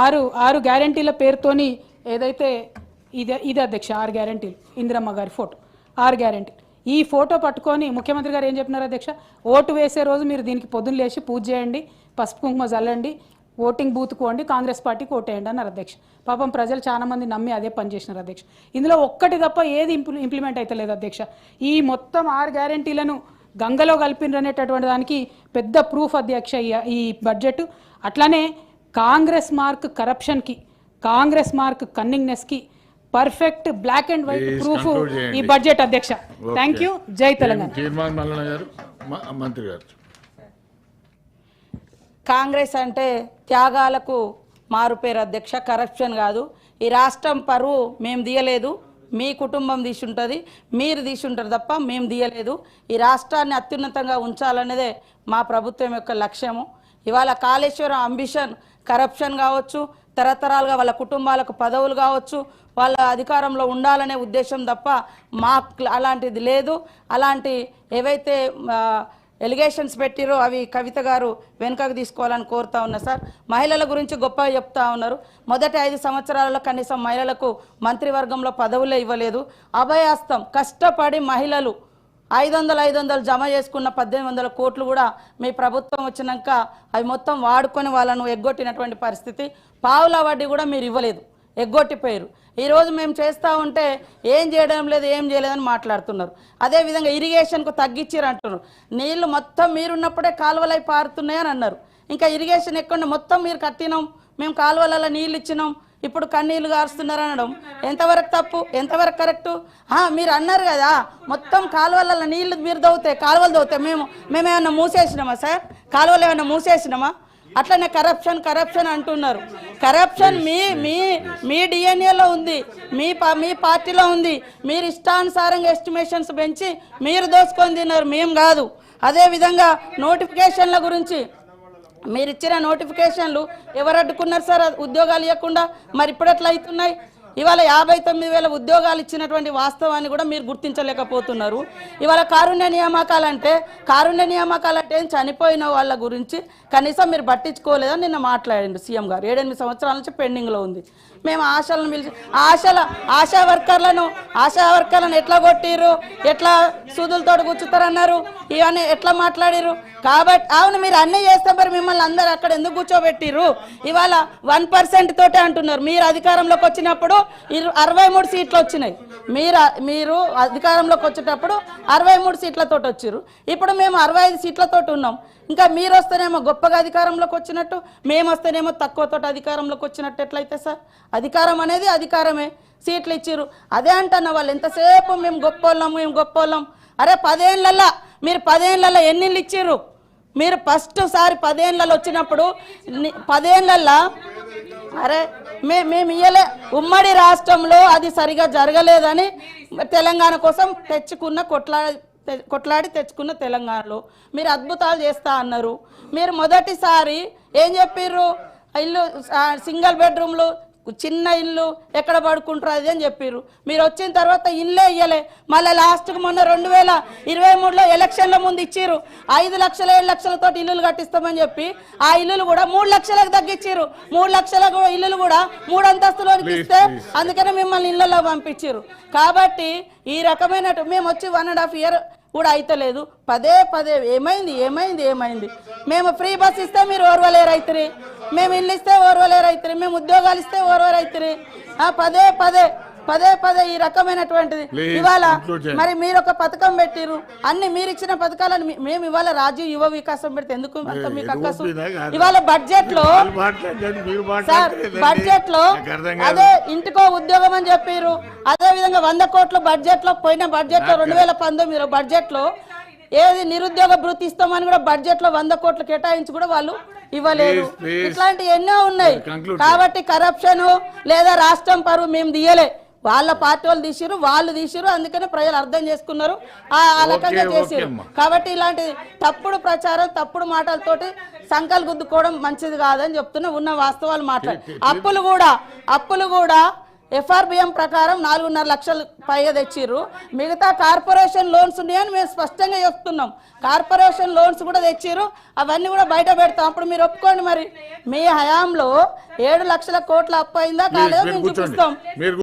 ఆరు గ్యారంటీల పేరుతోని ఏదైతే ఇది అధ్యక్ష 6 గ్యారంటీలు ఇందిరమ్మ గారి ఫోటో 6 గ్యారంటీలు ఈ ఫోటో పట్టుకొని ముఖ్యమంత్రి గారు ఏం చెప్పినారు అధ్యక్ష ఓటు వేసే రోజు మీరు దీనికి పొద్దున్న లేచి పూజ చేయండి పసుపు కుంకుమ చల్లండి ఓటింగ్ బూత్ కోండి కాంగ్రెస్ పార్టీకి ఓటేయండి అన్నారు అధ్యక్ష పాపం ప్రజలు చాలా మంది నమ్మి అదే పని చేసినారు అధ్యక్ష ఇందులో ఒక్కటి తప్ప ఏది ఇంప్లిమెంట్ అయితే లేదు అధ్యక్ష ఈ మొత్తం 6 గ్యారంటీలను గంగలో కలిపినరు అనేటటువంటి దానికి పెద్ద ప్రూఫ్ అధ్యక్ష ఈ బడ్జెట్ అట్లానే కాంగ్రెస్ మార్క్ కరప్షన్కి కాంగ్రెస్ మార్క్ కన్నింగ్నెస్కి perfect black and white proof ఈ బడ్జెట్ అధ్యక్ష థ్యాంక్ యూ జై తెలంగాణ కాంగ్రెస్ అంటే త్యాగాలకు మారుపేరు అధ్యక్ష కరప్షన్ కాదు ఈ రాష్ట్రం పరువు మేము తీయలేదు మీ కుటుంబం తీసుంటుంది మీరు తీసుంటారు తప్ప మేము తీయలేదు ఈ రాష్ట్రాన్ని అత్యున్నతంగా ఉంచాలనేదే మా ప్రభుత్వం యొక్క లక్ష్యము ఇవాళ కాళేశ్వరం అంబిషన్ కరప్షన్ కావచ్చు తరతరాలుగా వాళ్ళ కుటుంబాలకు పదవులు కావచ్చు వాళ్ళ అధికారంలో ఉండాలనే ఉద్దేశం తప్ప మాకు అలాంటిది లేదు అలాంటి ఏవైతే ఎలిగేషన్స్ పెట్టిరో అవి కవిత గారు వెనుకకు తీసుకోవాలని కోరుతా ఉన్నా సార్ మహిళల గురించి గొప్పగా చెప్తా ఉన్నారు మొదటి 5 సంవత్సరాలలో కనీసం మహిళలకు మంత్రివర్గంలో పదవులే ఇవ్వలేదు అభయాస్తం కష్టపడి మహిళలు 500 జమ చేసుకున్న 1800 కోట్లు కూడా మీ ప్రభుత్వం వచ్చినాక అవి మొత్తం వాడుకొని వాళ్ళను ఎగ్గొట్టినటువంటి పరిస్థితి పావుల వడ్డీ కూడా మీరు ఇవ్వలేదు ఎగ్గొట్టిపోయారు ఈరోజు మేము చేస్తూ ఉంటే ఏం చేయలేదని మాట్లాడుతున్నారు అదేవిధంగా ఇరిగేషన్కు తగ్గించారు అంటున్నారు నీళ్లు మొత్తం మీరున్నప్పుడే కాలువలై పారుతున్నాయని అన్నారు ఇంకా ఇరిగేషన్ ఎక్కడ మొత్తం మీరు కట్టినాం మేము కాలువలలో నీళ్ళు ఇచ్చినాం ఇప్పుడు కన్నీళ్లు గారుస్తున్నారు అనడం ఎంతవరకు తప్పు ఎంతవరకు కరెక్టు మీరు అన్నారు కదా మొత్తం కాలువలలో నీళ్లు మీరు దవ్వుతాయి కాలువలు దవ్వుతాయి మేమేమన్నా మూసేసినామా సార్ కాలువలు ఏమన్నా మూసేసినామా అట్లనే కరప్షన్ అంటున్నారు కరప్షన్ మీ డిఎన్ఏలో ఉంది మీ పార్టీలో ఉంది మీరు ఇష్టానుసారంగా ఎస్టిమేషన్స్ పెంచి మీరు దోసుకొని తిన్నారు మేము కాదు అదేవిధంగా నోటిఫికేషన్ల గురించి మీరు ఇచ్చిన నోటిఫికేషన్లు ఎవరు అడ్డుకున్నారు సార్ ఉద్యోగాలు ఇవ్వకుండా మరి ఇప్పుడు ఎట్లా అవుతున్నాయి ఇవాళ 59,000 ఉద్యోగాలు ఇచ్చినటువంటి వాస్తవాన్ని కూడా మీరు గుర్తించలేకపోతున్నారు ఇవాళ కారుణ్య నియామకాలంటే చనిపోయిన వాళ్ళ గురించి కనీసం మీరు పట్టించుకోలేదని నిన్న మాట్లాడండి సీఎం గారు 7-8 సంవత్సరాల నుంచి పెండింగ్లో ఉంది మేము ఆశలను పిలిచి ఆశా వర్కర్లను ఎట్లా కొట్టిరు ఎట్లా సూదులతో కూర్చుతారన్నారు ఇవన్నీ ఎట్లా మాట్లాడిరు కాబట్టి అవును మీరు అన్నీ చేస్తే మరి మిమ్మల్ని అందరు అక్కడ ఎందుకు కూర్చోబెట్టిరు ఇవాళ 1% తోటే అంటున్నారు మీరు అధికారంలోకి వచ్చినప్పుడు 63 సీట్లు వచ్చినాయి మీరు అధికారంలోకి వచ్చేటప్పుడు 63 సీట్లతో వచ్చారు ఇప్పుడు మేము 65 సీట్లతో ఉన్నాం ఇంకా మీరు వస్తేనేమో గొప్పగా అధికారంలోకి వచ్చినట్టు మేము వస్తేనేమో తక్కువతో అధికారంలోకి వచ్చినట్టు ఎట్లయితే సార్ అధికారం అనేది అధికారమే సీట్లు ఇచ్చిరు అదే అంటున్న వాళ్ళు ఎంతసేపు మేము గొప్పోళ్ళం అరే 10 ఏళ్ళల్లో మీరు 10 ఏళ్ళల్లో ఎన్ని ఇళ్ళు ఇచ్చిర్రు మీరు ఫస్ట్ సారి 10 ఏళ్ళలో వచ్చినప్పుడు 10 ఏళ్ళల్లో అరే మేము ఇయ్యలే ఉమ్మడి రాష్ట్రంలో అది సరిగా జరగలేదని తెలంగాణ కోసం కొట్లాడి తెచ్చుకున్న తెలంగాణలో మీరు అద్భుతాలు చేస్తా అన్నారు మీరు మొదటిసారి ఏం చెప్పిర్రు ఇల్లు సింగిల్ బెడ్రూమ్లు చిన్న ఇల్లు ఎక్కడ పడుకుంటారు అది అని చెప్పారు మీరు వచ్చిన తర్వాత ఇల్లే ఇయ్యలే మళ్ళీ లాస్ట్కి మొన్న 2023లో ఎలక్షన్ల ముందు ఇచ్చిర్రు 5 లక్షల 7 లక్షలతో ఇల్లులు కట్టిస్తామని చెప్పి ఆ ఇల్లులు కూడా 3 లక్షలకు తగ్గించారు 3 లక్షల ఇల్లులు కూడా 3 అంతస్తులోనికి ఇస్తే అందుకనే మిమ్మల్ని ఇళ్ళలో పంపించారు కాబట్టి ఈ రకమైన మేము వచ్చి 1.5 year కూడా అయితలేదు పదే ఏమైంది మేము ఫ్రీ బస్ ఇస్తే మీరు ఓర్వలేరైతురి మేము ఇల్లు ఇస్తే ఓర్వలేరైతురి మేము ఉద్యోగాలు ఇస్తే ఓర్వలేరైతురి పదే ఈ రకమైనటువంటిది ఇవాళ మరి మీరు ఒక పథకం పెట్టిరు అన్ని మీరు ఇచ్చిన పథకాలను మేము ఇవాళ రాజీవ్ యువ వికాసం పెడితే ఎందుకు అంత మీకు అక్కసు ఇవాళ బడ్జెట్ లో అదే ఇంటికో ఉద్యోగం అని చెప్పారు అదే విధంగా 100 కోట్లు బడ్జెట్ లో పోయిన బడ్జెట్ లో 2019 బడ్జెట్ లో ఏది నిరుద్యోగ భృతి ఇస్తామని కూడా బడ్జెట్ లో 100 కోట్లు కేటాయించి కూడా వాళ్ళు ఇవ్వలేదు ఇట్లాంటి ఎన్నో ఉన్నాయి కాబట్టి కరప్షన్ లేదా రాష్ట్రం పరువు మేము తీయలే వాళ్ళ పార్టీ వాళ్ళు తీసిరు అందుకనే ప్రజలు అర్థం చేసుకున్నారు ఆ రకంగా చేసిరు కాబట్టి ఇలాంటి తప్పుడు ప్రచారం తప్పుడు మాటలతోటి సంకల్ గుద్దుకోవడం మంచిది కాదని చెప్తున్నా ఉన్న వాస్తవాలు మాట్లాడి అప్పులు కూడా FRBM ప్రకారం 4.5 లక్షలు పైగా తెచ్చిర్రు. మిగతా కార్పొరేషన్ లోన్స్ ఉన్నాయని మేము స్పష్టంగా చెప్తున్నాం. కార్పొరేషన్ లోన్స్ కూడా తెచ్చిర్రు, అవన్నీ కూడా బయట పెడతాం. అప్పుడు మీరు ఒప్పుకోండి, మరి మీ హయాంలో 7 లక్షల కోట్ల అప్పు అయిందా కాలేదో మేము చూపిస్తాం.